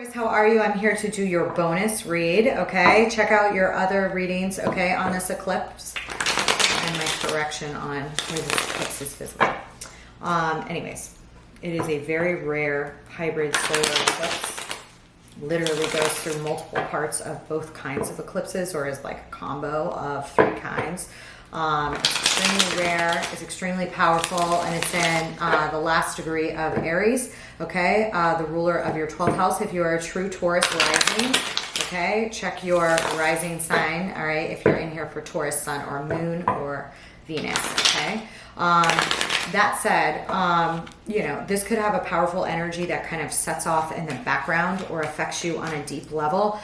How are you? I'm here to do your bonus read, okay? Check out your other readings, okay, on this eclipse and my correction on where this eclipse is visible. Anyways, it is a very rare hybrid solar eclipse. Literally goes through multiple parts of both kinds of eclipses, or is like a combo of three kinds. It's extremely rare, it's extremely powerful, and it's in the last degree of Aries, okay? The ruler of your 12th house. If you are a true Taurus rising, okay, check your rising sign, all right, if you're in here for Taurus sun or moon or Venus, okay? That said, you know, this could have a powerful energy that kind of sets off in the background or affects you on a deep level,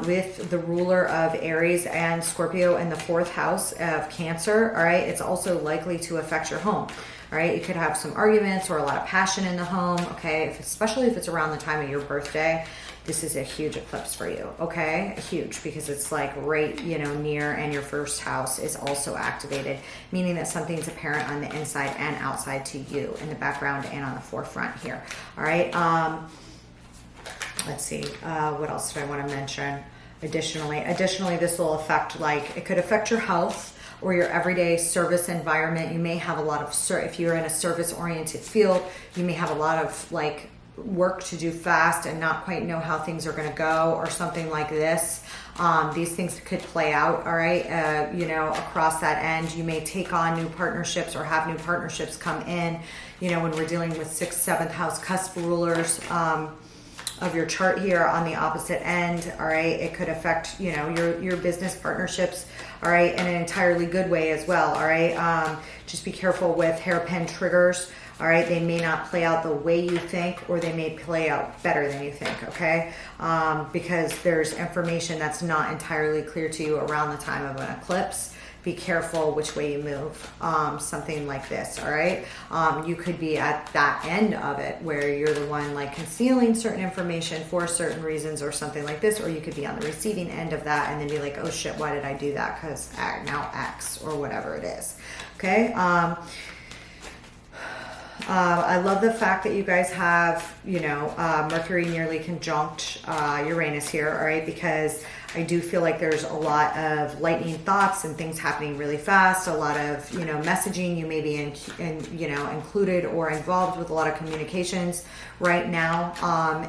with the ruler of Aries and Scorpio in the 4th house of Cancer, all right? It's also likely to affect your home, all right? You could have some arguments or a lot of passion in the home, okay? Especially if it's around the time of your birthday. This is a huge eclipse for you, okay? Huge, because it's like right, you know, near, and your 1st house is also activated, meaning that something's apparent on the inside and outside to you, in the background and on the forefront here, all right? Let's see, what else do I want to mention? Additionally, this will affect, like, it could affect your health or your everyday service environment. You may have a lot of, if you're in a service-oriented field, you may have a lot of, like, work to do fast and not quite know how things are going to go, or something like this. These things could play out, all right, you know, across that end. You may take on new partnerships or have new partnerships come in, you know, when we're dealing with 6th, 7th house cusp rulers of your chart here on the opposite end, all right? It could affect, you know, your business partnerships, all right, in an entirely good way as well, all right? Just be careful with hairpin triggers. All right, they may not play out the way you think, or they may play out better than you think, okay? Because there's information that's not entirely clear to you around the time of an eclipse. Be careful which way you move, something like this, all right? You could be at that end of it where you're the one like concealing certain information for certain reasons or something like this, or you could be on the receiving end of that and then be like, oh shit, why did I do that? Because now X, or whatever it is, okay? I love the fact that you guys have, you know, Mercury nearly conjunct Uranus here, all right? Because I do feel like there's a lot of lightning thoughts and things happening really fast, a lot of, you know, messaging. You may be you know, included or involved with a lot of communications right now.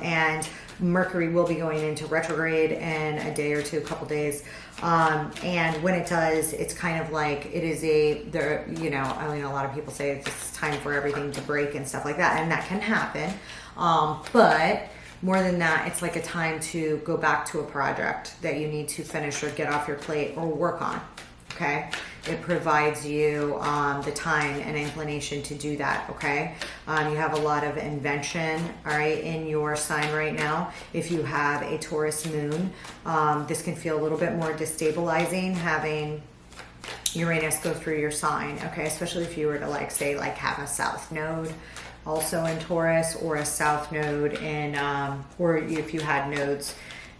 And Mercury will be going into retrograde in a day or two, a couple days. And when it does, it's kind of like, it is you know, I mean, a lot of people say it's time for everything to break and stuff like that, and that can happen. But more than that, it's like a time to go back to a project that you need to finish or get off your plate or work on, okay? It provides you the time and inclination to do that, okay? You have a lot of invention, all right, in your sign right now. If you have a Taurus moon, this can feel a little bit more destabilizing, having Uranus go through your sign, okay? Especially if you were to, like, say, like, have a south node also in Taurus, or a south node in, or if you had nodes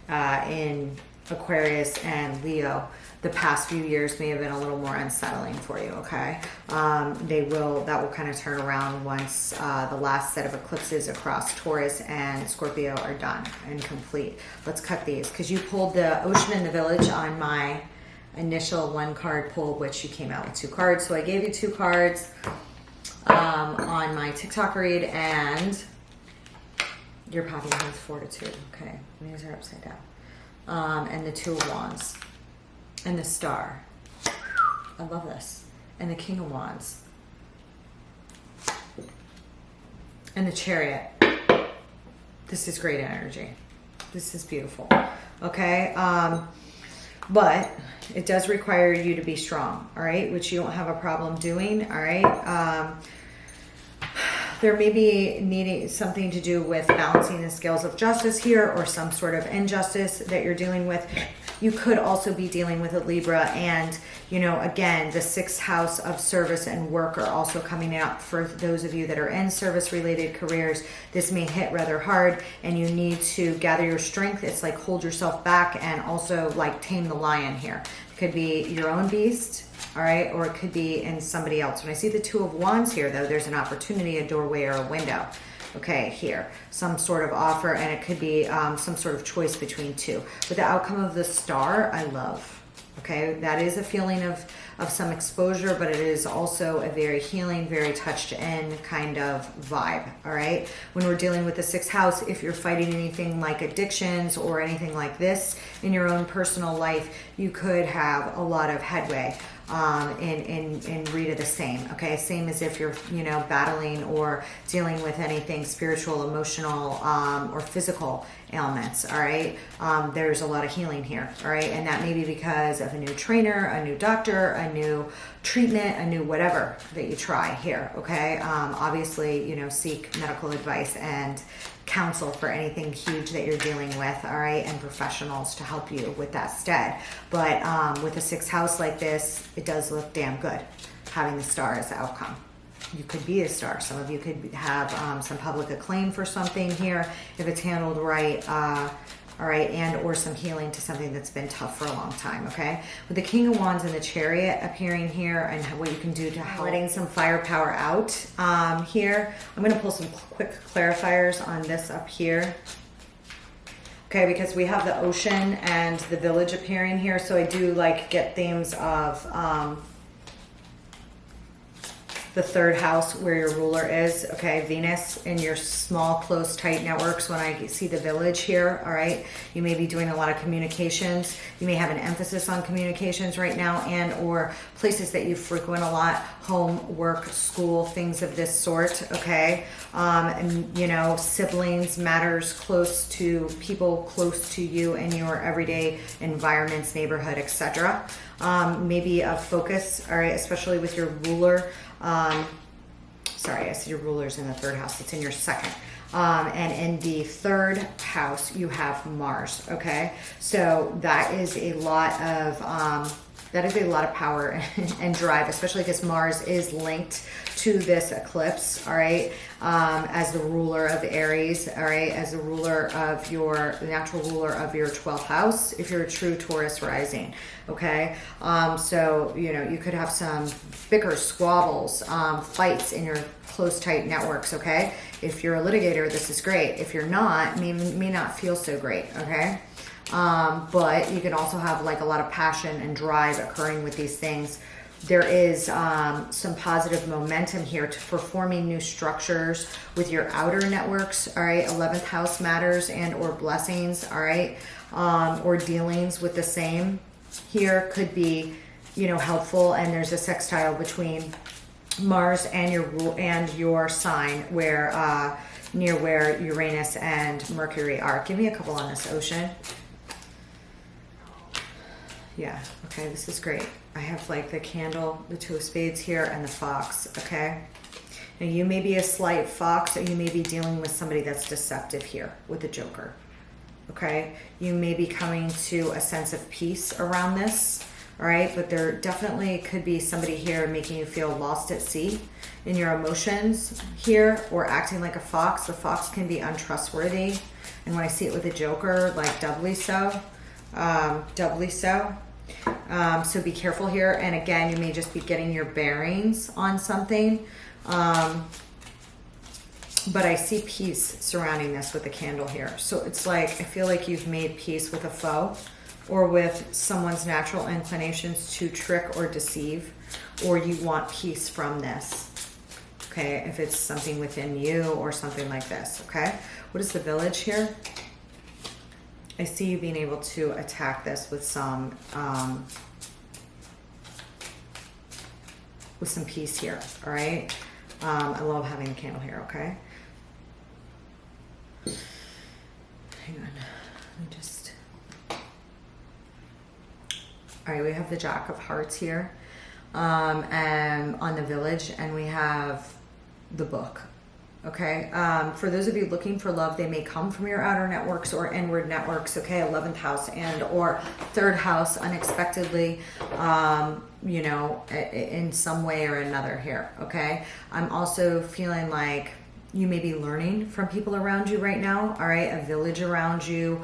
in Aquarius and Leo. The past few years may have been a little more unsettling for you, okay? That will kind of turn around once the last set of eclipses across Taurus and Scorpio are done and complete. Let's cut these, because you pulled the Ocean and the Village on my initial 1-card pull, which you came out with 2 cards. So I gave you 2 cards on my TikTok read, and you're popping with Fortitude, okay? These are upside down. And the 2 of Wands. And the Star. I love this. And the King of Wands. And the Chariot. This is great energy. This is beautiful. Okay? But it does require you to be strong, all right? Which you don't have a problem doing, all right? There may be needing something to do with balancing the scales of justice here, or some sort of injustice that you're dealing with. You could also be dealing with a Libra, and, you know, again, the 6th house of service and work are also coming out for those of you that are in service-related careers. This may hit rather hard, and you need to gather your strength. It's like hold yourself back, and also like tame the lion here. It could be your own beast, all right, or it could be in somebody else. When I see the 2 of Wands here, though, there's an opportunity, a doorway, or a window. okay, here, some sort of offer, and it could be some sort of choice between two. But the outcome of the Star, I love, okay? That is a feeling of some exposure, but it is also a very healing, very touched in kind of vibe, all right? When we're dealing with the 6th house, if you're fighting anything like addictions or anything like this in your own personal life, you could have a lot of headway. In Rita the same, okay? Same as if you're, you know, battling or dealing with anything spiritual, emotional, or physical ailments, all right? There's a lot of healing here, all right? And that may be because of a new trainer, a new doctor, a new treatment, a new whatever that you try here, okay? Obviously, you know, seek medical advice and counsel for anything huge that you're dealing with, all right, and professionals to help you with that stead. But with a 6th house like this, it does look damn good having the Star as the outcome. You could be a star. Some of you could have some public acclaim for something here if it's handled right, all right, and or some healing to something that's been tough for a long time, okay? With the King of Wands and the Chariot appearing here and what you can do to help letting some firepower out here. I'm going to pull some quick clarifiers on this up here. Okay, because we have the ocean and the village appearing here, so I do like get themes of the 3rd house where your ruler is, okay? Venus in your small, close, tight networks. When I see the village here, all right, you may be doing a lot of communications. You may have an emphasis on communications right now, and or places that you frequent a lot, home, work, school, things of this sort, okay? And, you know, siblings, matters close to people close to you in your everyday environments, neighborhood, etc. Maybe a focus, all right, especially with your ruler. Sorry, I see your ruler's in the 3rd house. It's in your 2nd. And in the 3rd house, you have Mars, okay? So that is a lot of power and drive, especially because Mars is linked to this eclipse, all right, as the ruler of Aries, all right, as the ruler of the natural ruler of your 12th house, if you're a true Taurus rising, okay? So, you know, you could have some bickers, squabbles, fights in your close, tight networks, okay? If you're a litigator, this is great. If you're not, may not feel so great, okay? But you can also have like a lot of passion and drive occurring with these things. There is some positive momentum here for forming new structures with your outer networks, all right? 11th house matters and or blessings, all right? Or dealings with the same here could be, you know, helpful. And there's a sextile between Mars and your sign where near where Uranus and Mercury are. Give me a couple on this ocean. Yeah, okay, this is great. I have like the candle, the 2 of spades here, and the fox, okay? Now you may be a slight fox, or you may be dealing with somebody that's deceptive here with the Joker, okay? You may be coming to a sense of peace around this, all right? But there definitely could be somebody here making you feel lost at sea in your emotions here, or acting like a fox. The fox can be untrustworthy, and when I see it with the Joker, like doubly so. So be careful here. And again, you may just be getting your bearings on something. But I see peace surrounding this with the candle here. So it's like, I feel like you've made peace with a foe or with someone's natural inclinations to trick or deceive, or you want peace from this. Okay. If it's something within you or something like this. Okay. What is the village here? I see you being able to attack this with some peace here, all right? I love having the candle here, okay? Hang on, let me just... All right, we have the Jack of Hearts here and on the village, and we have the book. Okay, for those of you looking for love, they may come from your outer networks or inward networks, okay, 11th house and or 3rd house unexpectedly, you know, in some way or another here, okay? I'm also feeling like You may be learning from people around you right now, all right? A village around you,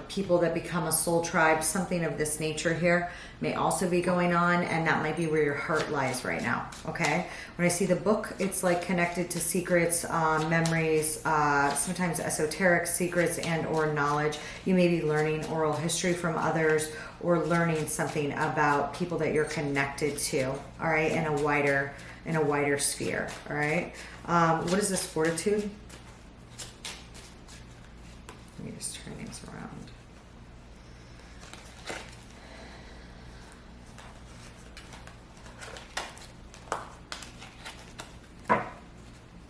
people that become a soul tribe, something of this nature here may also be going on, and that might be where your heart lies right now, okay? When I see the book, it's like connected to secrets, memories, sometimes esoteric secrets and or knowledge. You may be learning oral history from others or learning something about people that you're connected to, all right, in a wider sphere, all right? What is this, fortitude? Let me just turn these around.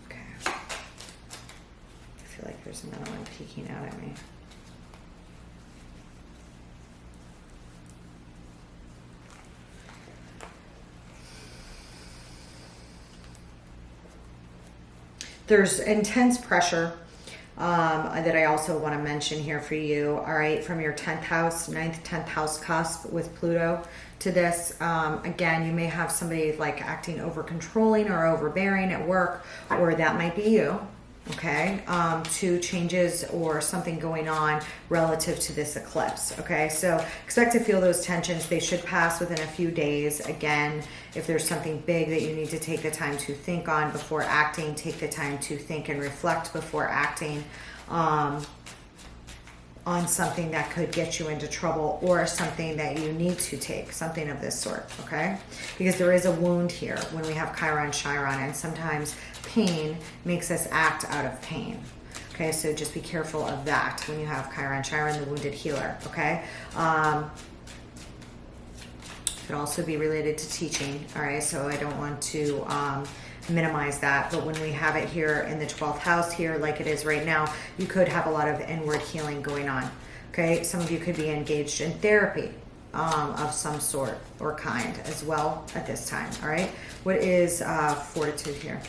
Okay. I feel like there's another one peeking out at me. There's intense pressure that I also want to mention here for you, all right, from your 10th house, 9th, 10th house cusp with Pluto to this. Again, you may have somebody like acting over controlling or overbearing at work, or that might be you, okay, to changes or something going on relative to this eclipse, okay? So expect to feel those tensions. They should pass within a few days. Again, if there's something big that you need to take the time to think on before acting, take the time to think and reflect before acting on something that could get you into trouble, or something that you need to take, something of this sort, okay? Because there is a wound here when we have Chiron, Chiron, and sometimes pain makes us act out of pain. Okay, so just be careful of that when you have Chiron, Chiron, the wounded healer, okay? Could also be related to teaching, all right? So I don't want to minimize that, but when we have it here in the 12th house here, like it is right now, you could have a lot of inward healing going on, okay? Some of you could be engaged in therapy of some sort or kind as well at this time, all right? What is fortitude here?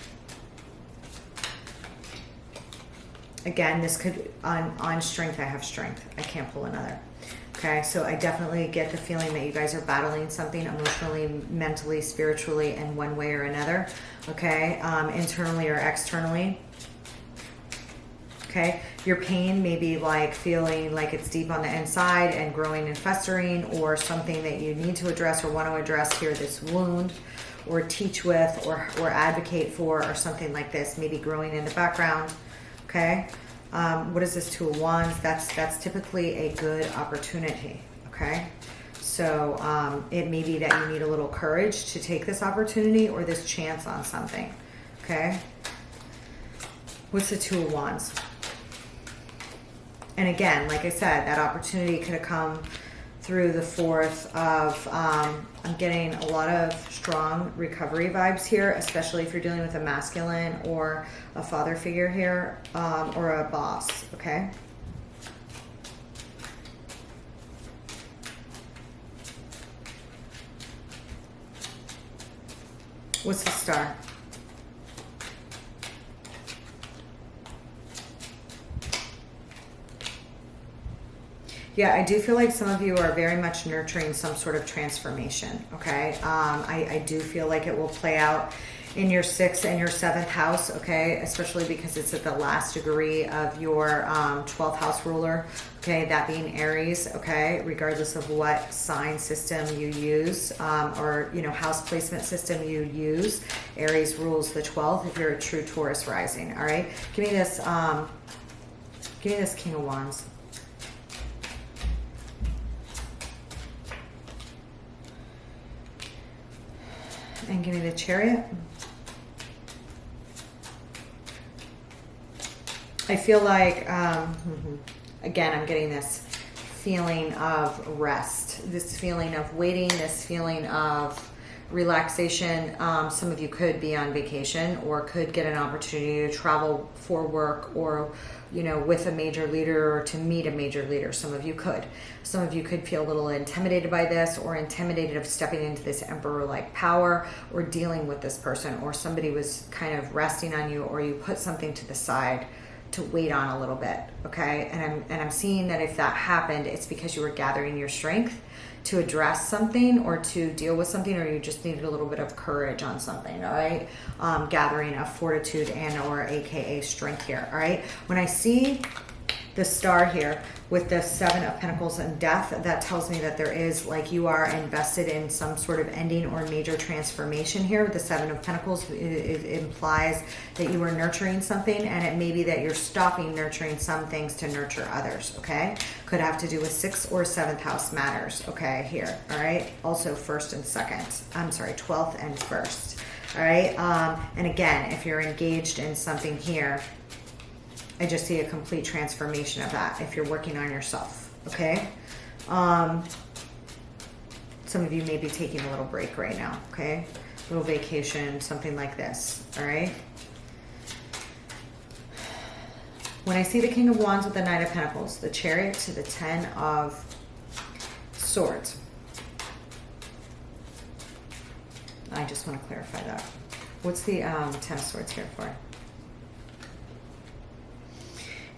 Again, this could, on strength, I have strength. I can't pull another. Okay, so I definitely get the feeling that you guys are battling something emotionally, mentally, spiritually, in one way or another. Okay, internally or externally. Okay, your pain may be like feeling like it's deep on the inside and growing and festering, or something that you need to address or want to address here, this wound, or teach with, or advocate for, or something like this, maybe growing in the background. Okay, what is this, Two of Wands? That's typically a good opportunity, okay? So it may be that you need a little courage to take this opportunity or this chance on something, okay? What's the Two of Wands? And again, like I said, that opportunity could have come through the 4th of, I'm getting a lot of strong recovery vibes here, especially if you're dealing with a masculine or a father figure here, or a boss, okay? What's the Star? Yeah, I do feel like some of you are very much nurturing some sort of transformation, okay? I do feel like it will play out in your 6th and your 7th house, okay? Especially because it's at the last degree of your 12th house ruler, okay? That being Aries, okay? Regardless of what sign system you use, or, you know, house placement system you use, Aries rules the 12th if you're a true Taurus rising, all right? Give me this King of Wands. And give me the Chariot. I feel like, again, I'm getting this feeling of rest, this feeling of waiting, this feeling of relaxation. Some of you could be on vacation or could get an opportunity to travel for work, or, you know, with a major leader, or to meet a major leader. Some of you could. Some of you could feel a little intimidated by this, or intimidated of stepping into this emperor-like power, or dealing with this person, or somebody was kind of resting on you, or you put something to the side to wait on a little bit, okay? And I'm seeing that if that happened, it's because you were gathering your strength to address something or to deal with something, or you just needed a little bit of courage on something, all right? Gathering of fortitude and or AKA strength here, all right? When I see the star here with the Seven of Pentacles and death, that tells me that there is, like, you are invested in some sort of ending or major transformation here. With the Seven of Pentacles, it implies that you are nurturing something, and it may be that you're stopping nurturing some things to nurture others, okay? Could have to do with 6th or 7th house matters, okay, here, all right? Also 1st and 2nd, I'm sorry, 12th and 1st, all right? And again, if you're engaged in something here, I just see a complete transformation of that if you're working on yourself, okay? Some of you may be taking a little break right now, okay? A little vacation, something like this, all right? When I see the King of Wands with the Knight of Pentacles, the Chariot to the 10 of Swords, I just want to clarify that. What's the 10 of Swords here for?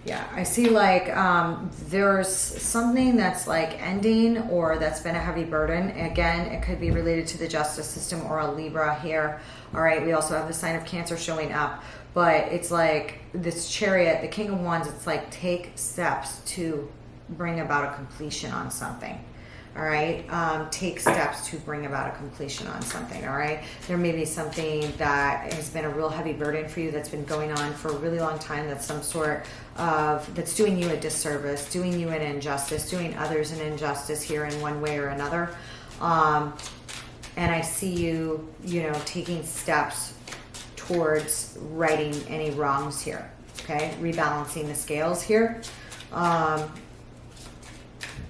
Yeah, I see like there's something that's like ending or that's been a heavy burden. Again, it could be related to the justice system or a Libra here. All right, we also have the sign of Cancer showing up. But it's like this Chariot, the King of Wands, it's like take steps to bring about a completion on something. All right, take steps to bring about a completion on something. All right, there may be something that has been a real heavy burden for you that's been going on for a really long time. That's some sort of, that's doing you a disservice, doing you an injustice, doing others an injustice here in one way or another. And I see you, you know, taking steps towards righting any wrongs here. Okay, rebalancing the scales here.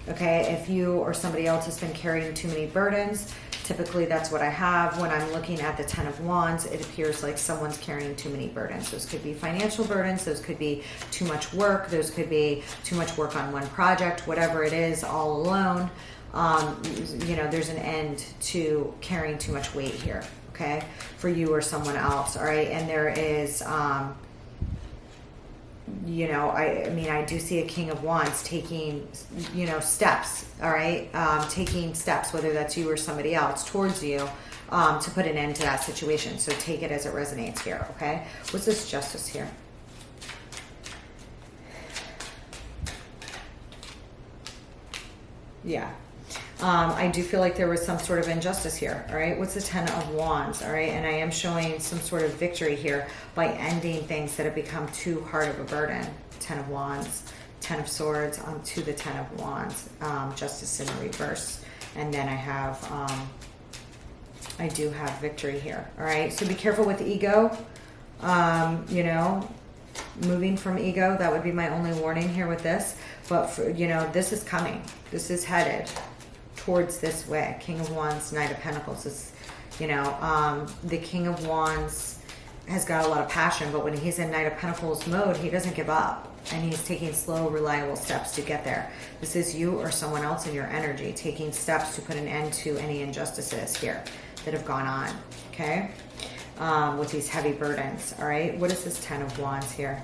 Okay, if you or somebody else has been carrying too many burdens, typically that's what I have. When I'm looking at the 10 of Wands, it appears like someone's carrying too many burdens. Those could be financial burdens, those could be too much work, those could be too much work on one project, whatever it is, all alone. You know, there's an end to carrying too much weight here, okay, for you or someone else, all right? And there is, you know, I mean, I do see a King of Wands taking, you know, steps, all right? Taking steps, whether that's you or somebody else, towards you to put an end to that situation. So take it as it resonates here, okay? What's this Justice here? Yeah. I do feel like there was some sort of injustice here, all right? What's the 10 of Wands, all right? And I am showing some sort of victory here by ending things that have become too hard of a burden. 10 of Wands, 10 of Swords to the 10 of Wands, Justice in reverse. And then I have, I do have victory here, all right? So be careful with ego, you know, moving from ego. That would be my only warning here with this. But, for, you know, this is coming. This is headed towards this way. King of Wands, Knight of Pentacles is, you know, the King of Wands has got a lot of passion, but when he's in Knight of Pentacles mode, he doesn't give up, and he's taking slow, reliable steps to get there. This is you or someone else in your energy taking steps to put an end to any injustices here that have gone on, okay, with these heavy burdens, all right? What is this 10 of Wands here?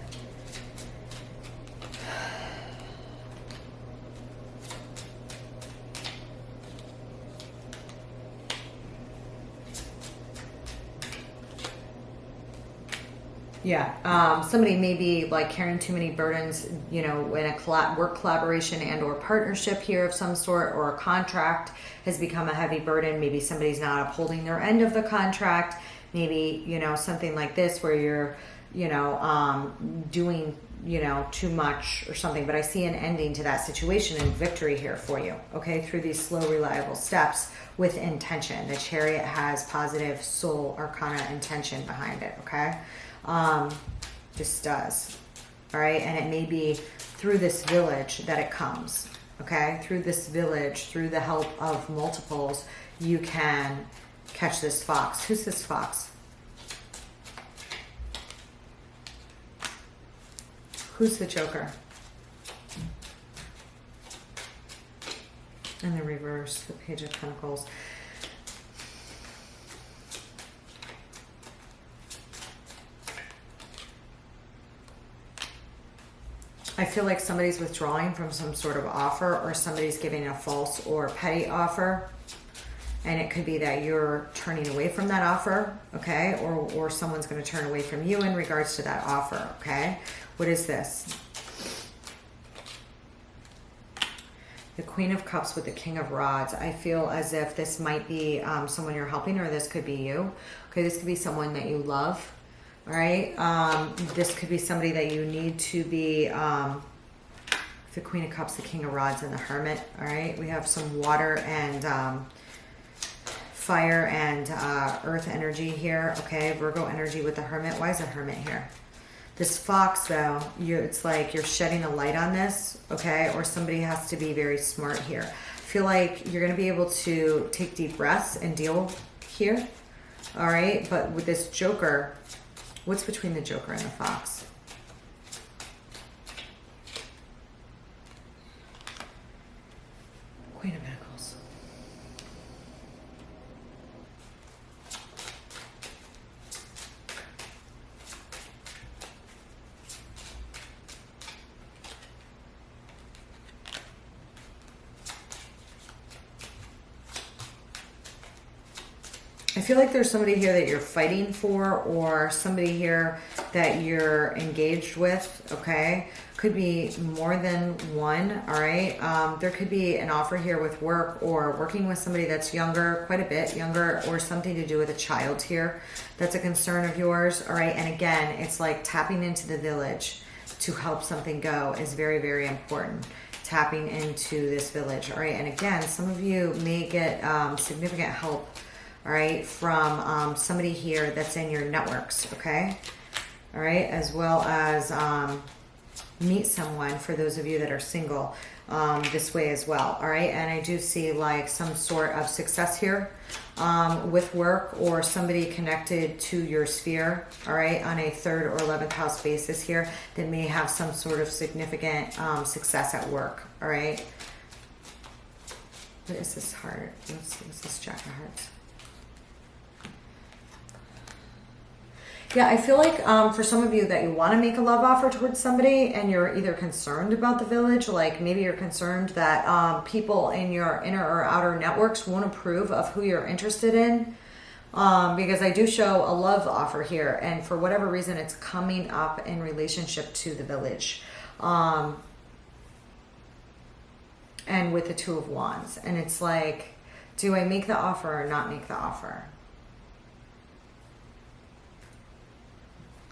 Yeah, somebody may be like carrying too many burdens, you know, in a work collaboration and or partnership here of some sort, or a contract has become a heavy burden. Maybe somebody's not upholding their end of the contract. Maybe, you know, something like this where you're, you know, doing, you know, too much or something. But I see an ending to that situation and victory here for you, okay, through these slow, reliable steps with intention. The Chariot has positive soul arcana intention behind it, okay? Just does, all right? And it may be through this village that it comes, okay? Through this village, through the help of multiples, you can catch this fox. Who's this fox? Who's the Joker? In the reverse, the Page of Pentacles. I feel like somebody's withdrawing from some sort of offer, or somebody's giving a false or petty offer. And it could be that you're turning away from that offer, okay? Or someone's going to turn away from you in regards to that offer, okay? What is this? The Queen of Cups with the King of Rods. I feel as if this might be someone you're helping, or this could be you. Okay, this could be someone that you love, all right? This could be somebody that you need to be... the Queen of Cups, the King of Rods, and the Hermit, all right? We have some water and... fire and earth energy here, okay? Virgo energy with the Hermit. Why is the Hermit here? This Fox, though, it's like you're shedding a light on this, okay? Or somebody has to be very smart here. I feel like you're going to be able to take deep breaths and deal here, all right? But with this Joker, what's between the Joker and the Fox? Queen of Pentacles. I feel like there's somebody here that you're fighting for, or somebody here that you're engaged with, okay? Could be more than one, all right? There could be an offer here with work, or working with somebody that's younger, quite a bit younger, or something to do with a child here. That's a concern of yours, all right? And again, it's like tapping into the village to help something go is very, very important. Tapping into this village, all right? And again, some of you may get significant help, all right, from somebody here that's in your networks, okay? All right, as well as meet someone, for those of you that are single, this way as well, all right? And I do see like some sort of success here with work, or somebody connected to your sphere, all right, on a 3rd or 11th house basis here, that may have some sort of significant success at work, all right? What is this heart? What's this Jack of Hearts? Yeah, I feel like for some of you that you want to make a love offer towards somebody, and you're either concerned about the village, like maybe you're concerned that people in your inner or outer networks won't approve of who you're interested in, because I do show a love offer here, and for whatever reason it's coming up in relationship to the village, and with the Two of Wands, and it's like, do I make the offer or not make the offer?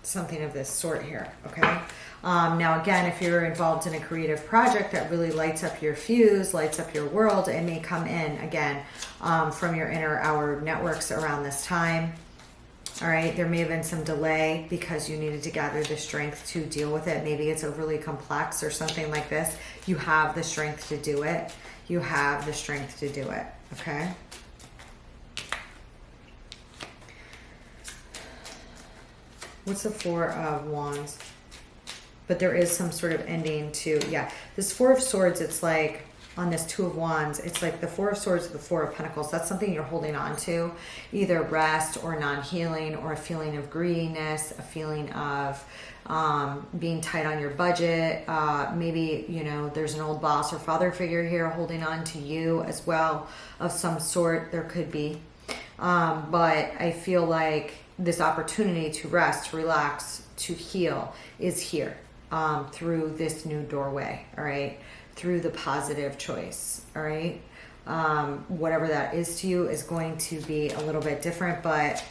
Something of this sort here, okay? Now, again, if you're involved in a creative project that really lights up your fuse, lights up your world, it may come in, again, from your inner outer networks around this time, all right? There may have been some delay because you needed to gather the strength to deal with it. Maybe it's overly complex or something like this. You have the strength to do it. You have the strength to do it, okay? What's the Four of Wands? But there is some sort of ending to, yeah. This Four of Swords, it's like, on this Two of Wands, it's like the Four of Swords or the Four of Pentacles. That's something you're holding on to. Either rest or non-healing, or a feeling of greediness, a feeling of being tight on your budget. Maybe, you know, there's an old boss or father figure here holding on to you as well, of some sort. There could be. But I feel like this opportunity to rest, relax, to heal is here through this new doorway, all right? Through the positive choice, all right? Whatever that is to you is going to be a little bit different, but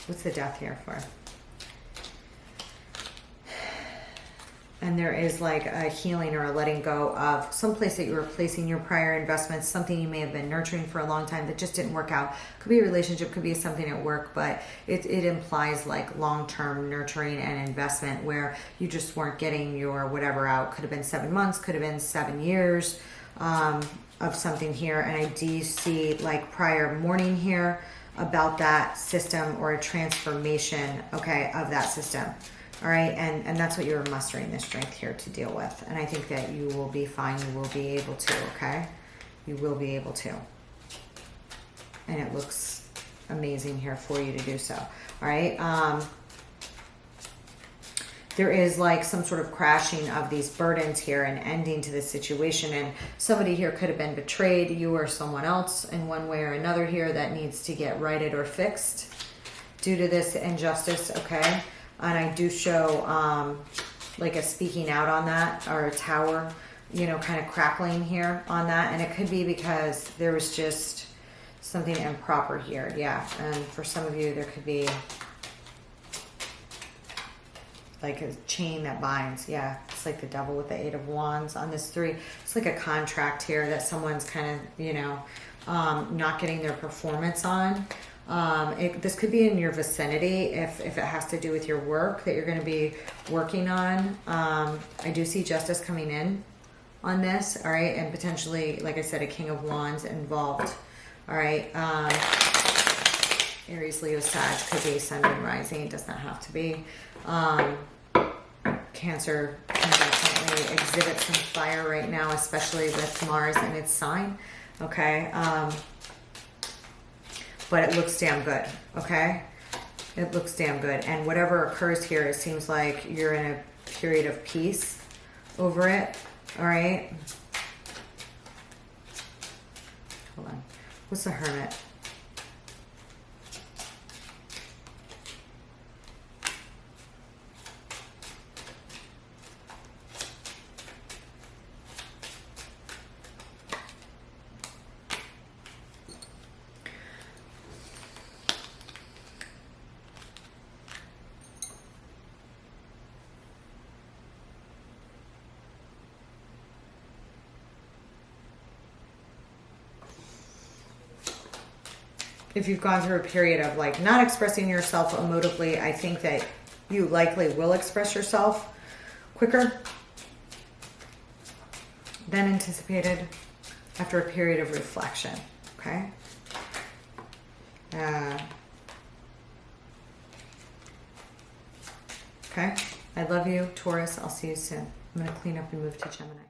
what's the Death here for? And there is like a healing or a letting go of some place that you were placing your prior investments, something you may have been nurturing for a long time that just didn't work out. Could be a relationship, could be something at work, but it implies like long-term nurturing and investment where you just weren't getting your whatever out. Could have been 7 months, could have been 7 years of something here. And I do see like prior mourning here about that system, or a transformation, okay, of that system. All right, and that's what you're mustering the strength here to deal with. And I think that you will be fine. You will be able to, okay? You will be able to. And it looks amazing here for you to do so. All right. there is like some sort of crashing of these burdens here and ending to this situation. And somebody here could have been betrayed, you or someone else, in one way or another here, that needs to get righted or fixed due to this injustice, okay? And I do show like a speaking out on that, or a tower, you know, kind of crackling here on that. And it could be because there was just something improper here. Yeah. And for some of you, there could be like a chain that binds. Yeah. It's like the devil with the 8 of Wands on this 3. It's like a contract here that someone's kind of, you know, not getting their performance on. This could be in your vicinity if it has to do with your work that you're going to be working on. I do see justice coming in on this, all right, and potentially, like I said, a King of Wands involved, all right. Aries, Leo, Sag could be Sun and Rising. It does not have to be. Cancer can definitely exhibit some fire right now, especially with Mars in its sign, okay. But it looks damn good, okay? It looks damn good. And whatever occurs here, it seems like you're in a period of peace over it, all right? Hold on. What's the Hermit? If you've gone through a period of like not expressing yourself emotively, I think that you likely will express yourself quicker than anticipated after a period of reflection, okay? Okay, I love you, Taurus. I'll see you soon. I'm going to clean up and move to Gemini.